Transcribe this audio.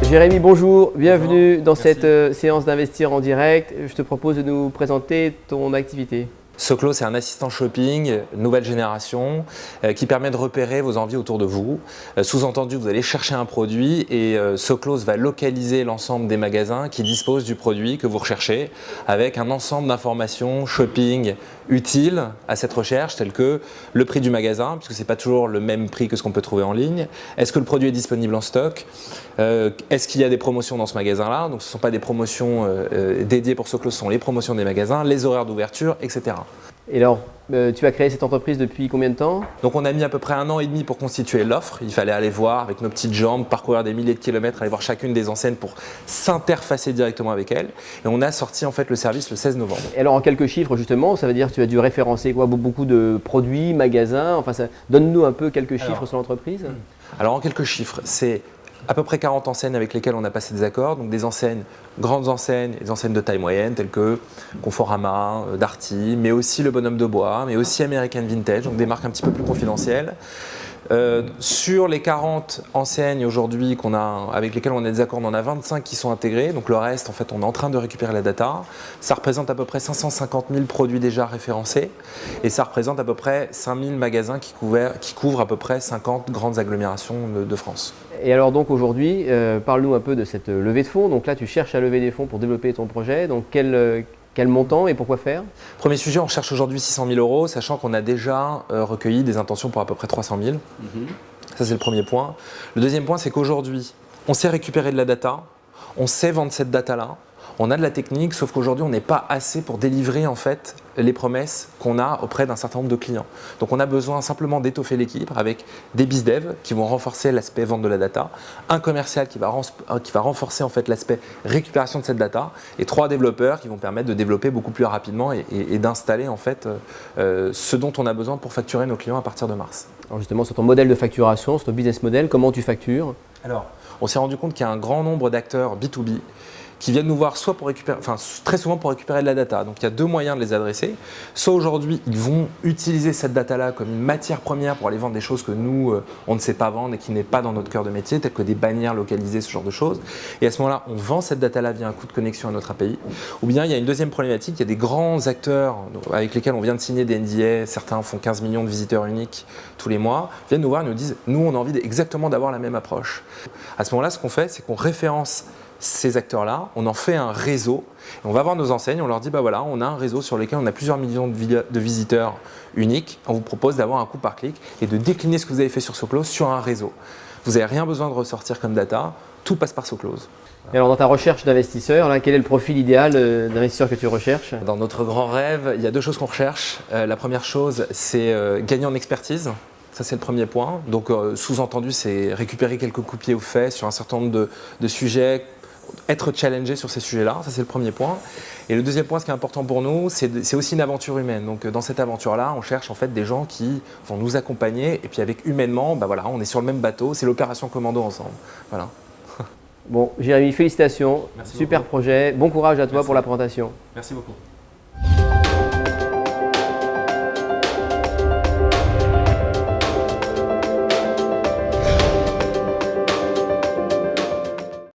Jérémy, bonjour, bienvenue dans Merci. cette séance d'Investir en direct. Je te propose de nous présenter ton activité. Soclo, c'est un assistant shopping, nouvelle génération, qui permet de repérer vos envies autour de vous. Sous-entendu, vous allez chercher un produit et Soclo va localiser l'ensemble des magasins qui disposent du produit que vous recherchez avec un ensemble d'informations shopping utiles à cette recherche, telles que le prix du magasin, puisque ce n'est pas toujours le même prix que ce qu'on peut trouver en ligne. Est-ce que le produit est disponible en stock? Est-ce qu'il y a des promotions dans ce magasin-là? Donc ce ne sont pas des promotions dédiées pour Soclo, ce sont les promotions des magasins, les horaires d'ouverture, etc. Et alors, tu as créé cette entreprise depuis combien de temps? Donc on a mis à peu près 1 an et demi pour constituer l'offre. Il fallait aller voir avec nos petites jambes, parcourir des milliers de kilomètres, aller voir chacune des enseignes pour s'interfacer directement avec elles. Et on a sorti en fait le service le 16 novembre. Et alors en quelques chiffres justement, ça veut dire que tu as dû référencer quoi, beaucoup de produits, magasins, enfin donne-nous un peu quelques chiffres sur l'entreprise. Alors en quelques chiffres, c'est à peu près 40 enseignes avec lesquelles on a passé des accords, donc des enseignes, grandes enseignes, des enseignes de taille moyenne telles que Conforama, Darty, mais aussi Le Bonhomme de Bois, mais aussi American Vintage, donc des marques un petit peu plus confidentielles. Sur les 40 enseignes aujourd'hui avec lesquelles on a des accords, on en a 25 qui sont intégrés, donc le reste en fait on est en train de récupérer la data. Ça représente à peu près 550 000 produits déjà référencés et ça représente à peu près 5000 magasins qui couvrent à peu près 50 grandes agglomérations de France. Et alors donc aujourd'hui, parle-nous un peu de cette levée de fonds. Donc là tu cherches à lever des fonds pour développer ton projet, donc quel montant et pourquoi faire? Premier sujet, on cherche aujourd'hui 600 000 €, sachant qu'on a déjà recueilli des intentions pour à peu près 300 000. Ça, c'est le premier point. Le deuxième point, c'est qu'aujourd'hui, on sait récupérer de la data, on sait vendre cette data-là, on a de la technique, sauf qu'aujourd'hui, on n'est pas assez pour délivrer en fait les promesses qu'on a auprès d'un certain nombre de clients. Donc, on a besoin simplement d'étoffer l'équipe avec des BizDev qui vont renforcer l'aspect vente de la data, un commercial qui va renforcer en fait l'aspect récupération de cette data, et 3 développeurs qui vont permettre de développer beaucoup plus rapidement et d'installer en fait ce dont on a besoin pour facturer nos clients à partir de mars. Alors justement, sur ton modèle de facturation, sur ton business model, comment tu factures? Alors, on s'est rendu compte qu'il y a un grand nombre d'acteurs B2B qui viennent nous voir soit pour récupérer, enfin très souvent pour récupérer de la data. Donc il y a 2 moyens de les adresser. Soit aujourd'hui, ils vont utiliser cette data-là comme une matière première pour aller vendre des choses que nous, on ne sait pas vendre et qui n'est pas dans notre cœur de métier, telles que des bannières localisées, ce genre de choses. Et à ce moment-là, on vend cette data-là via un coût de connexion à notre API. Ou bien il y a une deuxième problématique, il y a des grands acteurs avec lesquels on vient de signer des NDA, certains font 15 millions de visiteurs uniques tous les mois, viennent nous voir et nous disent « nous, on a envie exactement d'avoir la même approche ». À ce moment-là, ce qu'on fait, c'est qu'on référence ces acteurs-là, on en fait un réseau, et on va voir nos enseignes, on leur dit bah voilà, on a un réseau sur lequel on a plusieurs millions de visiteurs uniques, on vous propose d'avoir un coût par clic et de décliner ce que vous avez fait sur Soclose sur un réseau. Vous n'avez rien besoin de ressortir comme data, tout passe par Soclose. Et alors dans ta recherche d'investisseurs, quel est le profil idéal d'investisseur que tu recherches? Dans notre grand rêve, il y a 2 choses qu'on recherche. La première chose, c'est gagner en expertise. Ça, c'est le premier point. Donc, sous-entendu, c'est récupérer quelques coups de pied aux fesses sur un certain nombre de sujets, être challengé sur ces sujets-là, ça c'est le premier point. Et le deuxième point, ce qui est important pour nous, c'est aussi une aventure humaine. Donc dans cette aventure-là, on cherche en fait des gens qui vont nous accompagner et puis avec humainement, bah voilà, on est sur le même bateau, c'est l'opération commando ensemble. Voilà. Bon, Jérémy, félicitations, Merci super beaucoup. projet, bon courage à toi Merci. pour la présentation. Merci beaucoup.